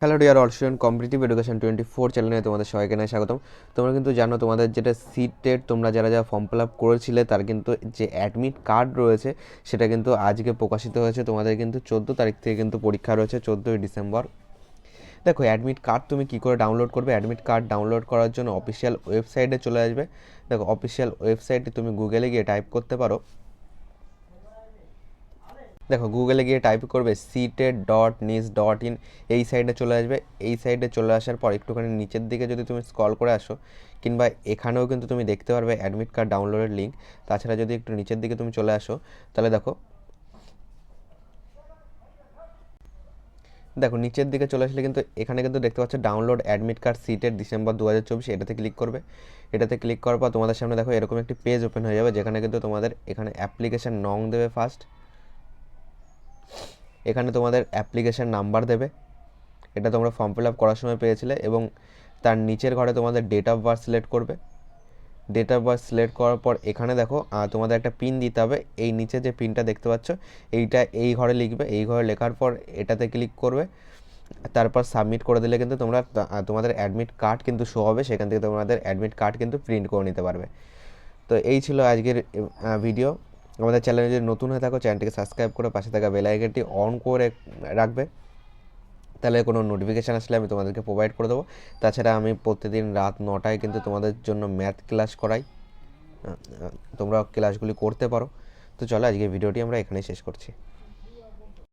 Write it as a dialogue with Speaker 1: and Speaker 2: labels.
Speaker 1: Hello dear all student, competitive education 24 চ্যানেলে তোমাদের সবাইকে জানাই স্বাগতম। তোমরা কিন্তু জানো তোমাদের যেটা সিটের তোমরা যারা যারা ফর্ম ফিল আপ করেছিলে তার কিন্তু যে অ্যাডমিট কার্ড রয়েছে সেটা কিন্তু আজকে প্রকাশিত হয়েছে। তোমাদের কিন্তু 14 তারিখ থেকে কিন্তু পরীক্ষা রয়েছে, 14ই ডিসেম্বর। দেখো অ্যাডমিট কার্ড তুমি কী করে ডাউনলোড করবে। অ্যাডমিট কার্ড ডাউনলোড করার জন্য অফিসিয়াল ওয়েবসাইটে চলে আসবে। দেখো অফিসিয়াল ওয়েবসাইটে তুমি গুগলে গিয়ে টাইপ করতে পারো, দেখো গুগলে গিয়ে টাইপ করবে CTET.NIS.in, এই সাইডে চলে আসবে। এই সাইডে চলে আসার পর একটুখানি নিচের দিকে যদি তুমি স্ক্রল করে আসো, কিংবা এখানেও কিন্তু তুমি দেখতে পারবে অ্যাডমিট কার্ড ডাউনলোডের লিঙ্ক। তাছাড়া যদি একটু নিচের দিকে তুমি চলে আসো, তাহলে দেখো দেখো নিচের দিকে চলে আসলে কিন্তু এখানে কিন্তু দেখতে পাচ্ছ download admit card CTET December 2024, এটাতে ক্লিক করবে। এটাতে ক্লিক করার পর তোমাদের সামনে দেখো এরকম একটি পেজ ওপেন হয়ে যাবে, যেখানে কিন্তু তোমাদের এখানে অ্যাপ্লিকেশন নং দেবে ফার্স্ট, এখানে তোমাদের অ্যাপ্লিকেশন নাম্বার দেবে, এটা তোমরা ফর্ম ফিল আপ করার সময় পেয়েছিলে, এবং তার নিচের ঘরে তোমাদের ডেট অফ বার্থ সিলেক্ট করবে। ডেট অফ বার্থ সিলেক্ট করার পর এখানে দেখো তোমাদের একটা পিন দিতে হবে। এই নিচে যে পিনটা দেখতে পাচ্ছ এইটা এই ঘরে লিখবে। এই ঘরে লেখার পর এটাতে ক্লিক করবে, তারপর সাবমিট করে দিলে কিন্তু তোমরা তোমাদের অ্যাডমিট কার্ড কিন্তু শো হবে। সেখান থেকে তোমাদের অ্যাডমিট কার্ড কিন্তু প্রিন্ট করে নিতে পারবে। তো এই ছিল আজকের ভিডিও। আমাদের চ্যানেলে যদি নতুন হয়ে থাকো, চ্যানেলটিকে সাবস্ক্রাইব করে পাশে থাকা বেল আইকনটি অন করে রাখবে, তাহলে কোনো নোটিফিকেশান আসলে আমি তোমাদেরকে প্রোভাইড করে দেবো। তাছাড়া আমি প্রতিদিন রাত 9টায় কিন্তু তোমাদের জন্য ম্যাথ ক্লাস করাই, তোমরা ক্লাসগুলি করতে পারো। তো চলো আজকের ভিডিওটি আমরা এখানেই শেষ করছি।